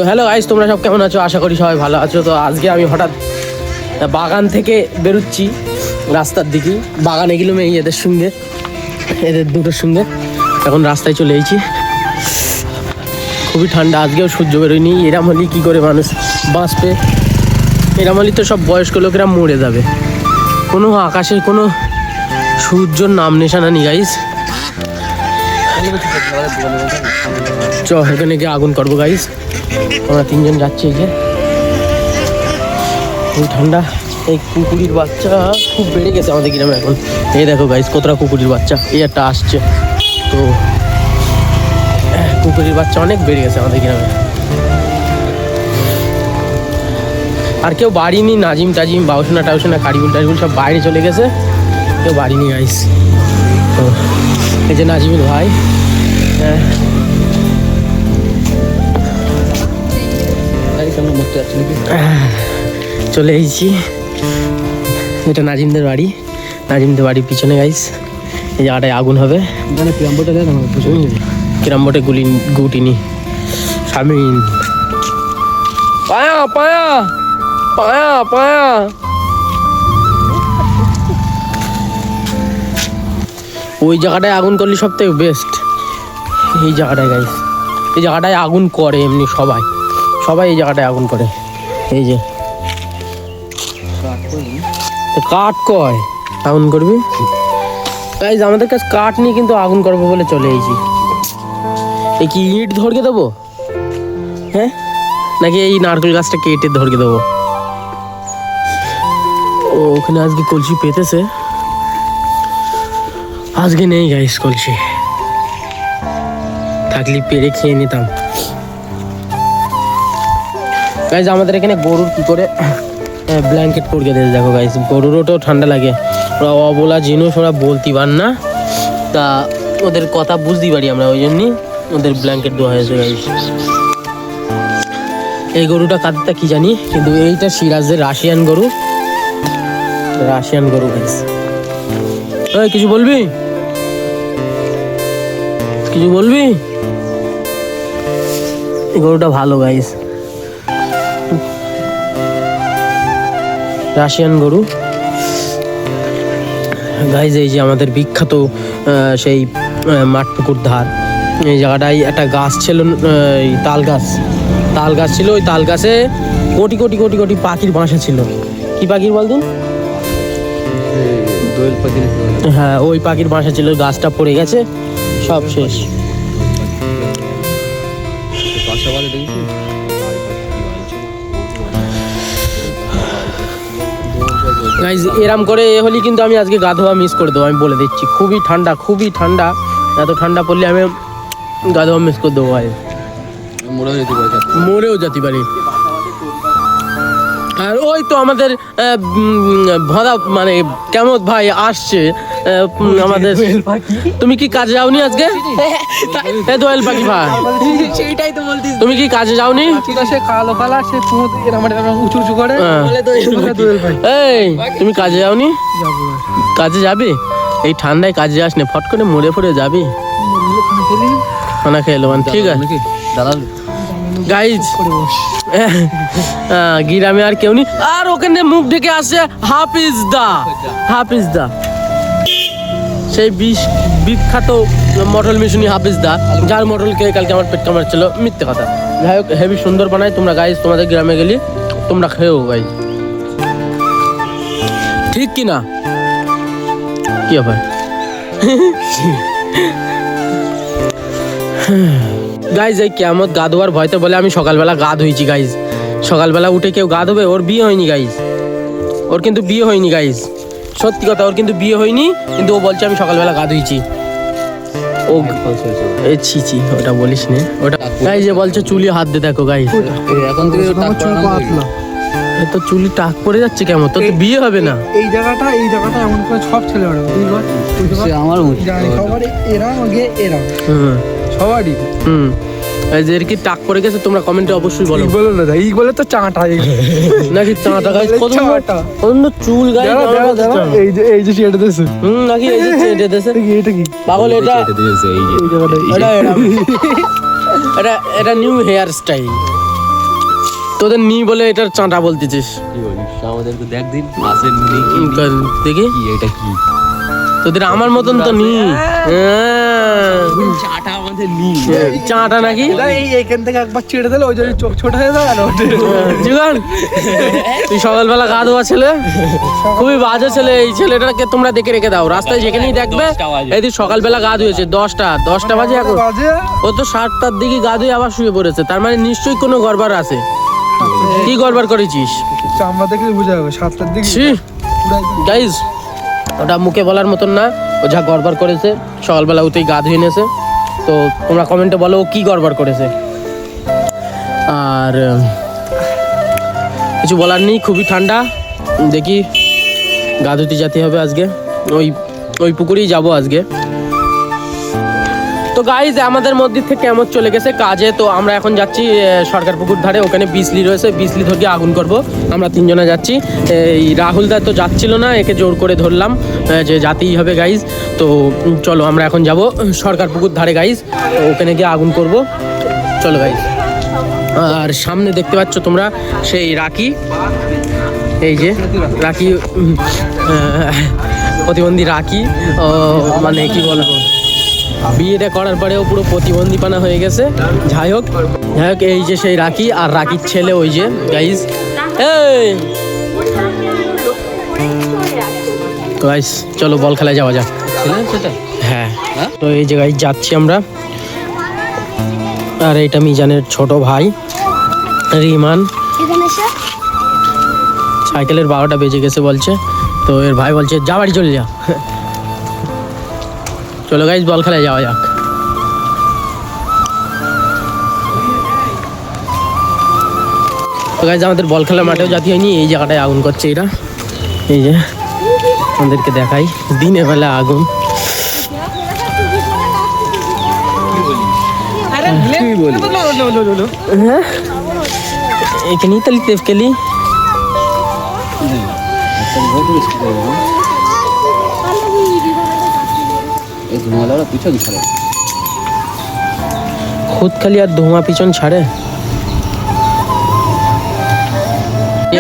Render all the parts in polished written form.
তো hello guys, তোমরা সব কেমন আছো? আশা করি সবাই ভালো আছো। তো আজকে আমি হঠাৎ বাগান থেকে বেরোচ্ছি রাস্তার দিকে। বাগানে গেলাম এই এদের সঙ্গে, এদের দুটোর সঙ্গে। এখন রাস্তায় চলে এসেছি। খুবই ঠান্ডা, আজকেও সূর্য বেরোয়নি। এরাম হলে কী করে মানুষ বাঁচবে? এরাম হলে তো সব বয়স্ক লোকেরা মরে যাবে। কোনো আকাশে কোনো সূর্যর নাম নিশানা নেই গাইস। চ এখানে গিয়ে আগুন করবো গাইস। আমরা তিনজন যাচ্ছি। এই যে খুব ঠান্ডা। এই কুকুরির বাচ্চা খুব বেড়ে গেছে আমাদের গ্রামে এখন। এই দেখো গাইস, কতটা কুকুরির বাচ্চা। এই একটা আসছে। তো কুকুরির বাচ্চা অনেক বেড়ে গেছে আমাদের গ্রামে। আর কেউ বাড়ি নি। নাজিম টাজিম, বাউসোনা টাউসোনা, কারিগুল টারিগুল সব বাইরে চলে গেছে। কেউ বাড়ি নি গাইস। তো এই যে নাজিমের ভাই, চলে এসেছি। এটা নাজিমদের বাড়ি। নাজিমদের বাড়ির পিছনে গাইস এই জায়গাটায় আগুন হবে। কিরাম বোটে গুটিনি স্বামীন পায়া পায়া পায়া পায়া। ওই জায়গাটায় আগুন করলে সব থেকে বেস্ট। এই জায়গাটায় গাইস, এই জায়গাটায় আগুন করে এমনি সবাই সবাই এই জায়গাটায় আগুন করে। এই যে কাঠ কয় আগুন করবি গাইস। আমাদের কাছে কাঠ নিয়ে কিন্তু আগুন করবো বলে চলে এসেছি। এই কি ইট ধরকে দেবো? হ্যাঁ, নাকি এই নারকেল গাছটা কেটে ধরকে দেবো? ও ওখানে আজকে কলসি পেতেছে, আজকে নেই গাইস কলসি। থাকলে পেরে খেয়ে নিতাম গাইস। আমাদের এখানে গরুর কি করে ব্ল্যাঙ্কেট পড়কে দিয়েছে দেখো গাইস। গরুরও তো ঠান্ডা লাগে। ওরা অবলা জিনিস, ওরা বলতে পার না, তা ওদের কথা বুঝতেই পারি আমরা, ওই জন্যই ওদের ব্ল্যাঙ্কেট দেওয়া হয়েছে গাইস। এই গরুটা কাঁদতে কি জানি, কিন্তু এইটা সিরাজের রাশিয়ান গরু। রাশিয়ান গরু গাইস। ওই কিছু বলবি? কিছু বলবি? এই গরুটা ভালো গাইস, রাশিয়ান গরু গাইজ। এই যে আমাদের বিখ্যাত সেই মাঠ পুকুর ধার, এই জায়গাটায় একটা গাছ ছিল, তাল গাছ। তাল গাছ ছিল, ওই তাল গাছে কোটি কোটি কোটি কোটি পাখির বাসা ছিল। কি পাখির বলদিন? দোয়েল পাখি। হ্যাঁ, ওই পাখির বাসা ছিল। গাছটা পড়ে গেছে, সব শেষ। গাইজ এরম করে এ হলে কিন্তু আমি আজকে গা ধোয়া মিস করে দেবো, আমি বলে দিচ্ছি। খুবই ঠান্ডা, খুবই ঠান্ডা। এত ঠান্ডা পড়লে আমি গা ধোয়া মিস করে দেবো ভাই। মরেও যেতে পারি। আর ওই তো আমাদের ভদা মানে কেমন ভাই আসছে আমাদের। তুমি কি কাজে যাওনি আজকে? দোয়েল পাখি ভাই, সেইটাই তো বলতিস। তুমি কি কাজে যাওনি? সে কালো কালা, সে উঁচু উঁচু করে। এই তুমি কাজে যাওনি? কাজে যাবে? এই ঠান্ডায় কাজে যাস না, ফট করে মরে ফরে যাবি। খানা খেয়ে এলো মানে ঠিক আছে গাইজ। গ্রামে আর কেউ নেই। আর ওখানে মুখ ঢেকে আসে হাফিজ দা। হাফিজ দা সেই বিখ্যাত মটল মিশনি হাফিজ দা, যার মটলকে কালকে আমার পেট কামড়াচ্ছিল। মিথ্যে কথা। যাই হোক, হেভি সুন্দর বানায়। তোমরা গাইজ তোমাদের গ্রামে গেলি তোমরা খেয়েও গাইজ, ঠিক কি না? কি হবে গাইজ? এই কিয়ামত গা ধোয়ার ভয়তে বলে আমি সকালবেলা গা ধুইছি গাইজ। সকালবেলা উঠে কেউ গা ধোবে? ওর বিয়ে হয়নি গাইজ, ওর কিন্তু বিয়ে হয়নি গাইজ। সত্যি কথা, ওর কিন্তু বিয়ে হয়নি, কিন্তু ও বলছে আমি সকালবেলা গা ধুইছি। ও ছি ছি, ওটা বলিস না। ওটা গাইজ বলছে চুলি হাত দে। দেখো গাইজ, এখন থেকে তো চুলি টাক পড়ে যাচ্ছে কেমন। তো বিয়ে হবে না। এই জায়গাটা এমন করে সব ছেলে আমার সবারই। এই যে এর কি টাক পড়ে গেছে, তোমরা কমেন্টে অবশ্যই বলো। বলো না এই বলে তো চাঁটা নাকি? চাঁটা গাইস, কত চুল গাইস। এই যে সেটা দেছে নাকি? এই যে সেটা দেছে। এটা কি পাগল? এটা দেছে। এই যে এটা নিউ হেয়ার স্টাইল। তোদের নি বলে এটার চাঁটা বলতেছিস। আমাদেরকে দেখ দিন আসেন দেখি এটা কি তোদের আমার মতন তো নি চাটা আমাদের নি চাঁটা নাকি এইখান থেকে একবার ছেড়ে দিলে ওই জন্য চোখ ছোট হয়ে যায়। জীবন তুই সকালবেলা গা ধোয়া ছেলে, খুবই বাজে ছেলে। এই ছেলেটাকে তোমরা দেখে রেখে দাও, রাস্তায় যেখানেই দেখবে এই সকালবেলা গা ধুয়েছে। 10টা বাজে এখন, ও তো 7টার দিকে গা ধুয়ে আবার শুয়ে পড়েছে। তার মানে নিশ্চয়ই কোনো গড়বড় আছে। কি গড়বড় করেছিস? আমরা দেখলে বুঝা যাবে 7টার দিকে। গাইজ ওটা মুখে বলার মতন না, ও যা গড়বড় করেছে সকালবেলা উঠেই গা ধুয়ে নিয়েছে। তো তোমরা কমেন্টে বলো ও কি গড়বড় করেছে। আর কিছু বলার নেই, খুবই ঠান্ডা। দেখি গা ধুতে যেতে হবে আজকে, ওই পুকুরেই যাব আজকে। তো গাইজ আমাদের মধ্যে থেকে কেমন চলে গেছে কাজে। তো আমরা এখন যাচ্ছি সরকার পুকুর ধারে, ওখানে বিজলি রয়েছে, বিজলি ধরে আগুন করব। আমরা 3 জনে যাচ্ছি। এই রাহুল দা তো যাচ্ছিল না, একে জোর করে ধরলাম যে যাতেই হবে গাইজ। তো চলো আমরা এখন যাব সরকার পুকুর ধারে গাইজ, ওখানে গিয়ে আগুন করব। চলো গাইজ। আর সামনে দেখতে পাচ্ছ তোমরা সেই রাখি, এই যে রাখি, প্রতিবন্ধী রাখি। মানে কি বলবো, বিয়েটা করার পরেও পুরো প্রতিবন্ধীপানা হয়ে গেছে। যাই হোক এই যে সেই রাখি, আর রাখির ছেলে ওই যে গাইজ। গাইজ চলো বল খেলায় যাওয়া যাক। হ্যাঁ, তো এই যে গাইজ যাচ্ছি আমরা। আর এটা মিজানের ছোট ভাই রিমান। সাইকেলের 12টা বেজে গেছে বলছে, তো এর ভাই বলছে যা বাড়ি চলে যা। চলো গাইজ বল খেলায় যাওয়া যাক। তো গাইজ আমাদের বল খেলার মাঠেও জাতি হয়নি, এই জায়গাটায় আগুন করছে এরা। এই যে আমাদেরকে দেখাই দিনের বেলা আগুন। হ্যাঁ এখানেই তাহলে তেফ কেলি। খুদ খালি আর ধোঁয়া পিছন ছাড়ে।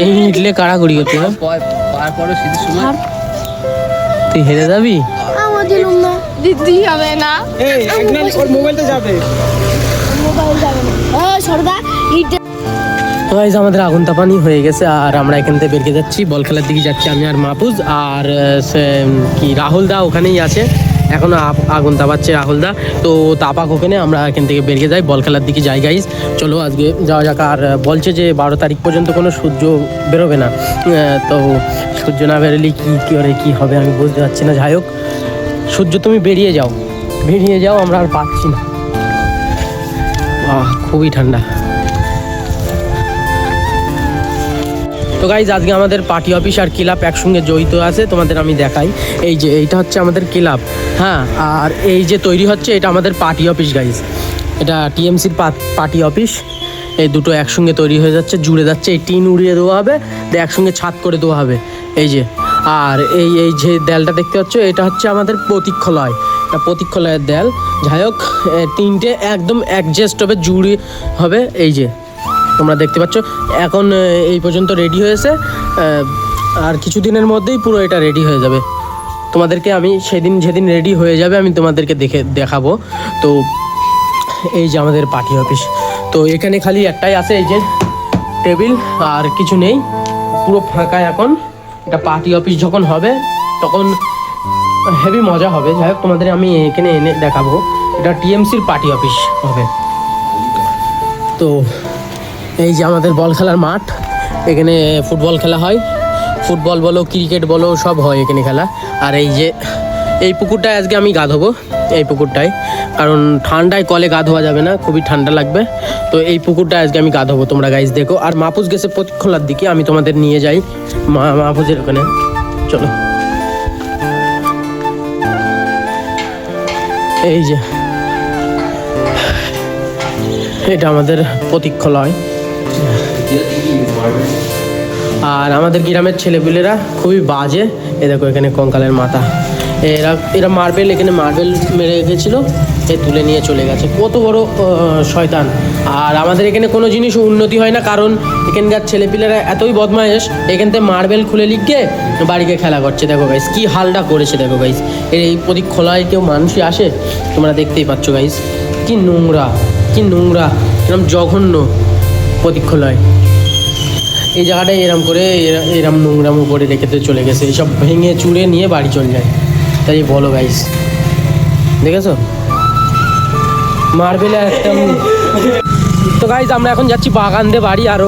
এই ইটলে কাড়াগুড়ি হতো। তুই হেরে যাবি? দিদি হবে না, মোবাইলটা যাবে। আমাদের আগুন তাপানি হয়ে গেছে, আর আমরা এখান থেকে বেরিয়ে যাচ্ছি, বল খেলার দিকে যাচ্ছি আমি আর মাহফুজ। আর কি রাহুল দা ওখানেই আছে, এখনো আগুন তাপাচ্ছে রাহুল দা। তো তাপাক ওখানে, আমরা এখান থেকে বেরিয়ে যাই, বল খেলার দিকে যাই গাইজ। চলো আজকে যাওয়া যাক। আর বলছে যে 12 তারিখ পর্যন্ত কোনো সূর্য বেরোবে না। তো সূর্য না বেরোলে কি হবে আমি বুঝতে পারছি না। যাই হোক সূর্য তুমি বেরিয়ে যাও, আমরা আর পাচ্ছি না। খুবই ঠান্ডা। তো গাইজ আজকে আমাদের পার্টি অফিস আর ক্লাব একসঙ্গে জড়িত আছে, তোমাদের আমি দেখাই। এই যে এইটা হচ্ছে আমাদের ক্লাব, হ্যাঁ। আর এই যে তৈরি হচ্ছে এটা আমাদের পার্টি অফিস গাইজ, এটা টিএমসির পার্টি অফিস। এই দুটো একসঙ্গে তৈরি হয়ে যাচ্ছে, জুড়ে যাচ্ছে। এই টিন উড়িয়ে দেওয়া হবে, একসঙ্গে ছাদ করে দেওয়া হবে। এই যে আর এই যে দেয়ালটা দেখতে পাচ্ছ, এটা হচ্ছে আমাদের প্রতীক্ষালয়, এটা প্রতীক্ষালয়ের দেয়াল। যাই হোক 3টে একদম অ্যাডজাস্ট হবে, জুড়ে হবে। এই যে তোমরা দেখতে পাচ্ছ এখন এই পর্যন্ত রেডি হয়েছে, আর কিছুদিনের মধ্যেই পুরো এটা রেডি হয়ে যাবে। তোমাদেরকে আমি যেদিন রেডি হয়ে যাবে আমি তোমাদেরকে দেখাবো। তো এই যে আমাদের পার্টি অফিস, তো এখানে খালি একটাই আছে, এই যে টেবিল, আর কিছু নেই, পুরো ফাঁকা এখন। এটা পার্টি অফিস যখন হবে তখন হেভি মজা হবে। যাই হোক তোমাদের আমি এখানে এনে দেখাবো, এটা টিএমসির পার্টি অফিস হবে। তো এই যে আমাদের বল খেলার মাঠ, এখানে ফুটবল খেলা হয়, ফুটবল বলো ক্রিকেট বলো সব হয় এখানে খেলা। আর এই যে এই পুকুরটায় আজকে আমি গা ধোবো, এই পুকুরটায়, কারণ ঠান্ডায় কলে গা ধোয়া যাবে না, খুবই ঠান্ডা লাগবে। তো এই পুকুরটায় আজকে আমি গা ধোবো, তোমরা গাইজ দেখো। আর মাহফুজ গেছে প্রতীক্ষালয়ের দিকে, আমি তোমাদের নিয়ে যাই মাহফুজের ওখানে। চলো এই যে এটা আমাদের প্রতীক্ষালয়। আর আমাদের গ্রামের ছেলেপুলেরা খুবই বাজে। এ দেখো এখানে কঙ্কালের মাথা, এরা মার্বেল এখানে মার্বেল মেরে রেখেছিল, এ তুলে নিয়ে চলে গেছে। কত বড় শয়তান। আর আমাদের এখানে কোনো জিনিস উন্নতি হয় না, কারণ এখানকার ছেলেপিলেরা এতই বদমাইশ, এখান থেকে মার্বেল খুলে লিখে বাড়িকে খেলা করছে। দেখো গাইস কি হালটা করেছে, দেখো গাইস এই প্রতি খোলায় কেউ মানুষই আসে, তোমরা দেখতেই পাচ্ছ গাইস কি নোংরা, কি নোংরা, এরকম জঘন্য প্রতীক খোলায়। এই জায়গাটায় এরম করে এরম নোংরাম করে রেখেতে চলে গেছে, এইসব ভেঙে চুড়ে নিয়ে বাড়ি চলে যায়। তাই বলো গাইস, দেখেছো মার্বেলে একদম। তো গাইজ আমরা এখন যাচ্ছি বাগান দিয়ে বাড়ি, আর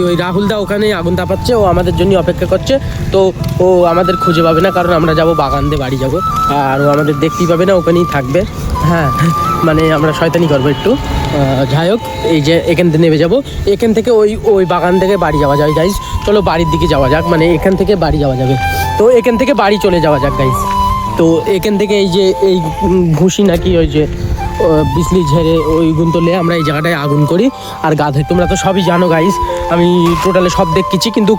ওই রাহুলদা ওখানে আগুন তাপাচ্ছে, ও আমাদের জন্য অপেক্ষা করছে। তো ও আমাদের খুঁজে পাবে না, কারণ আমরা যাব বাগান দিয়ে বাড়ি যাব, আর ও আমাদের দেখতেই পাবে না, ওখানেই থাকবে। হ্যাঁ মানে আমরা শয়তানি করবো একটু। যাই হোক, এই যে এখান থেকে নেমে যাবো, এখান থেকে ওই বাগান থেকে বাড়ি যাওয়া যায় গাইজ। চলো বাড়ির দিকে যাওয়া যাক, মানে এখান থেকে বাড়ি যাওয়া যাবে। তো এখান থেকে বাড়ি চলে যাওয়া যাক গাইজ। তো এখান থেকে এই যে এই ঘুষি নাকি ওই যে বিজলি ঝেড়ে ওই গুণ তোলে আমরা এই জায়গাটায় আগুন করি আর গা ধুই। তোমরা তো সবই জানো গাইস, আমি টোটালে সব দেখেছি, কিন্তু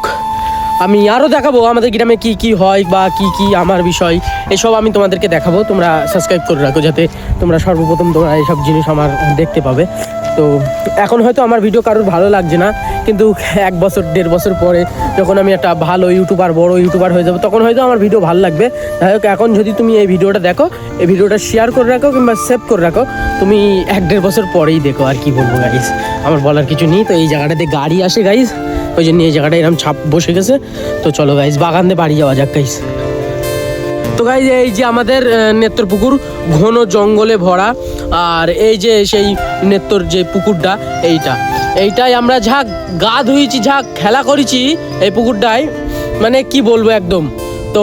আমি আরও দেখাবো আমাদের গ্রামে কি কি হয় বা কি কি আমার বিষয়, এসব আমি তোমাদেরকে দেখাবো। তোমরা সাবস্ক্রাইব করে রাখো, যাতে তোমরা সর্বপ্রথম তোমরা এইসব জিনিস আমার দেখতে পাবে। তো এখন হয়তো আমার ভিডিও কারোর ভালো লাগছে না, কিন্তু 1 বছর 1.5 বছর পরে যখন আমি একটা ভালো ইউটিউবার, বড় ইউটিউবার হয়ে যাবো, তখন হয়তো আমার ভিডিও ভালো লাগবে। যাই হোক, এখন যদি তুমি এই ভিডিওটা দেখো, এই ভিডিওটা শেয়ার করে রাখো কিংবা সেভ করে রাখো, তুমি 1-1.5 বছর পরেই দেখো। আর কি বলবো গাইস, আমার বলার কিছু নেই। তো এই জায়গাটাতে গাড়ি আসে গাইস, ওই জন্য এই জায়গাটা এরকম ছাপ বসে গেছে। তো চলো গাইস বাগান দিয়ে বাড়ি যাওয়া যাক গাইস। তো গাইস এই যে আমাদের নেত্রপুকুর ঘন জঙ্গলে ভরা, আর এই যে সেই নেত্রর যে পুকুরটা, এইটাই আমরা যা গা ধুয়েছি, যা খেলা করেছি এই পুকুরটায়, মানে কি বলবো একদম। তো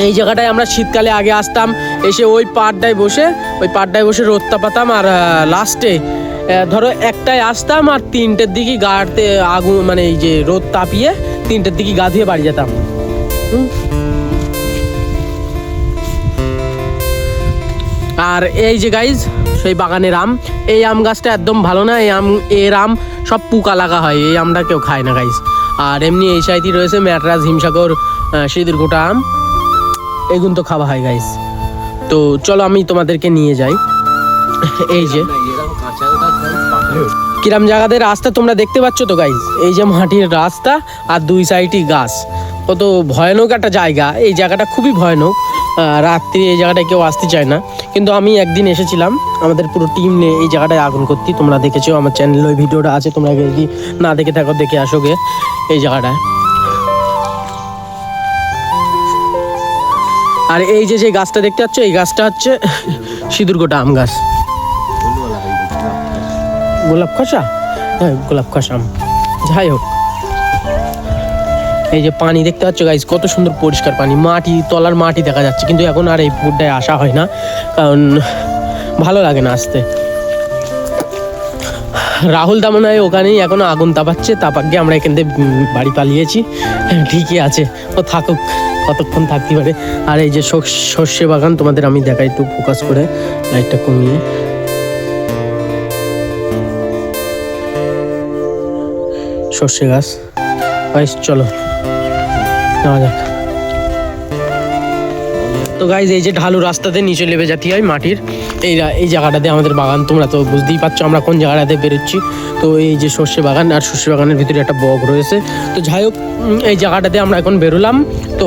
এই জায়গাটায় আমরা শীতকালে আগে আসতাম, এসে ওই পাড়টায় বসে রোদ তাপাতাম, আর লাস্টে ধরো 1টায় আসতাম আর 3টের দিকে গাড়তে আগুন, মানে এই যে রোদ তাপিয়ে 3টের দিকে গা ধুয়ে বাড়ি যেতাম। আর এই যে গাইজ সেই বাগানের আম, এই আম গাছটা একদম ভালো না, এর আম সব পোকা লাগা হয়, এই আমটা কেউ খায় না গাইজ। আর এমনি এই সাইডে রয়েছে ম্যাটরাজ, হিমসাগর, সিঁদুর গোটা আম, এগুলো তো খাওয়া হয় গাইজ। তো চলো আমি তোমাদেরকে নিয়ে যাই। এই যে কিরাম জায়গাতে রাস্তা তোমরা দেখতে পাচ্ছ তো গাইজ, এই যে মাটির রাস্তা আর 2 সাইডই গাছ, কত ভয়ানক একটা জায়গা। এই জায়গাটা খুবই ভয়ানক, রাত্রি এই জায়গাটায় কেউ আসতে চায় না। কিন্তু আমি একদিন এসেছিলাম আমাদের পুরো টিম নিয়ে এই জায়গাটায় আগুন করতে, তোমরা দেখেছো আমার চ্যানেলে ওই ভিডিওটা আছে, তোমরা যদি না দেখে থাকো দেখে আসো গে এই জায়গাটায়। আর এই যে গাছটা দেখতে পাচ্ছ, এই গাছটা হচ্ছে সিঁদুর গোটা আম গাছ, গোলাপ খসা, হ্যাঁ গোলাপ খসা আম। যাই হোক, এই যে পানি দেখতে পাচ্ছ গাইজ, কত সুন্দর পরিষ্কার পানি, মাটি তলার মাটি দেখা যাচ্ছে। কিন্তু এখন আর এই পুকুরটায় আসা হয় না, কারণ ভালো লাগে না আসতে। রাহুল দা মনে হয় ওখানেই এখনো আগুন তাপাচ্ছে, তাপাকে আমরা এখান থেকে বাড়ি পালিয়েছি। ঠিকই আছে, ও থাকুক, কতক্ষণ থাকতে পারে। আর এই যে সর্ষে বাগান তোমাদের আমি দেখাই একটু ফোকাস করে, লাইটটা কমিয়ে। সর্ষে গাছ গাইস, চলো যাওয়া যাক। তো গাইজ এই যে ঢালু রাস্তাতে নিচে নেমে যেতে হয় মাটির, এই জায়গাটাতে আমাদের বাগান, তোমরা তো বুঝতেই পারছো আমরা কোন জায়গাটাতে বেরোচ্ছি। তো এই যে সর্ষে বাগান, আর সর্ষে বাগানের ভিতরে একটা বগ রয়েছে। তো যাই হোক, এই জায়গাটাতে আমরা এখন বেরোলাম, তো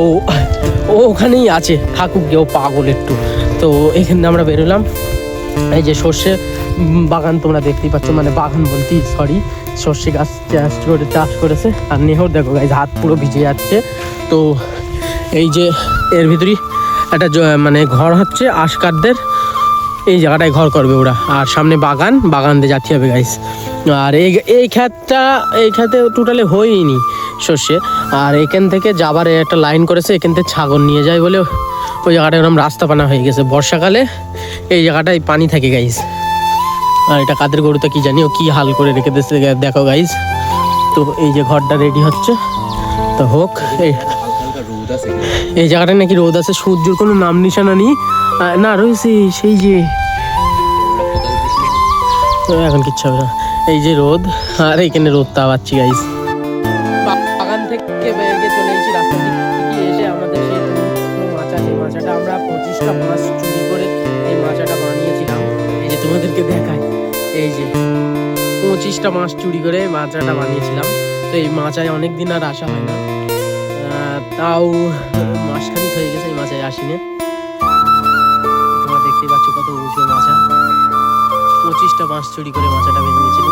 ও ওখানেই আছে, থাকুক গে, ও পাগল একটু। তো এখানে আমরা বেরোলাম, এই যে সর্ষে বাগান তোমরা দেখতেই পাচ্ছ, মানে বাগান বলতে সরি, সর্ষে গাছ চাষ করেছে। আর নেহর দেখো গাইজ, হাত পুরো ভিজে যাচ্ছে। তো এই যে এর ভিতরেই একটা মানে ঘর হচ্ছে আশকারদের, এই জায়গাটায় ঘর করবে ওরা। আর সামনে বাগান দিয়ে যাতে হবে গাইস। আর এই খেতে টোটালি হয়নি সর্ষে। আর এখান থেকে যাবার একটা লাইন করেছে, এখান থেকে ছাগল নিয়ে যায় বলে ওই জায়গাটায় ওরকম রাস্তা বানা হয়ে গেছে। বর্ষাকালে এই জায়গাটায় পানি থাকে গাইস। আর এটা কাদের গরুতে কি জানি, ও কি হাল করে রেখে দিচ্ছে দেখো গাইস। তো এই যে ঘরটা রেডি হচ্ছে, তো হোক। এই জায়গাটায় নাকি রোদ আছে, সূর্যের কোনো নাম নিশানা নেই, না রয়েছে সেই যে এখন কিচ্ছু হবে না, এই যে রোদ, আর এইখানে রোদটা পাচ্ছি গাইস। বাগান থেকে বেরিয়ে চলে এসেছি, রাস্তার দিকে এসে আমাদের সেই মাছটা আমরা 25টা মাছ চুরি করে মাচাটা বানিয়েছিলাম। তো এই মাচায় অনেক দিন আর আসা হয় না, তাও মাসখানিক হয়ে গেছে এই মাচায় আসিনি। তোমরা দেখতেই পাচ্ছ কত উঁচু মাছা, 25টা মাছ চুরি করে মাচাটা বেঁধে নিয়েছিল।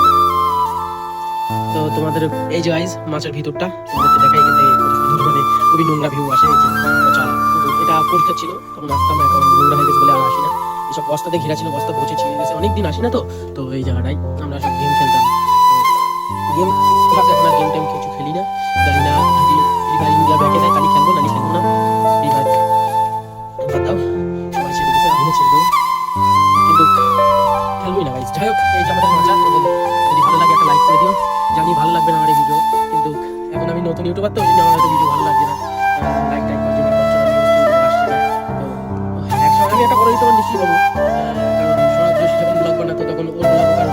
তো তোমাদের এই যে গাইজ মাছের ভিতরটা তোমাদেরকে দেখাই, এখান থেকে মানে খুবই নোংরা ভিউ আসে। এই যে পচা, এটা পরিষ্কার ছিল তখন আসতাম, এখন নোংরা হয়ে গেছে বলে আর আসি না। এইসব বস্তাতে ঘেরা ছিল, বস্তা পচে ছিঁড়ে গেছে, অনেকদিন আসি না। তো এই জায়গাটায় আমরা সব গেম খেলতাম। গেম এখন আর গেম টেম কিছু খেলি না, জানি না যদি ফ্রি ফায়ার ইন্ডিয়া ব্যাকে দেয় তাহলে খেলবো, নাহলে খেলবো না। ফ্রি ফায়ার বাদ দাও, সবাই ছেড়ে দিচ্ছে, আমিও ছেড়ে দেবো, কিন্তু খেলবোই না গাইজ। যাই হোক, এই যে আমাদের মজা, যদি ভালো লাগে একটা লাইক করে দিও। জানি ভালো লাগবে না আমার এই ভিডিও, কিন্তু এখন আমি নতুন ইউটিউবার তো ওই জন্য আমার হয়তো ভিডিও ভালো লাগছে না, লাইক টাইক করছে না, করছে না, আসছে না। তো একসময় আমি একটা বড় ইউটিউবার নিশ্চয়ই পাবো, কারণ সরাসরি যখন ব্লগ বানাতো তখন ওর ব্লগ আর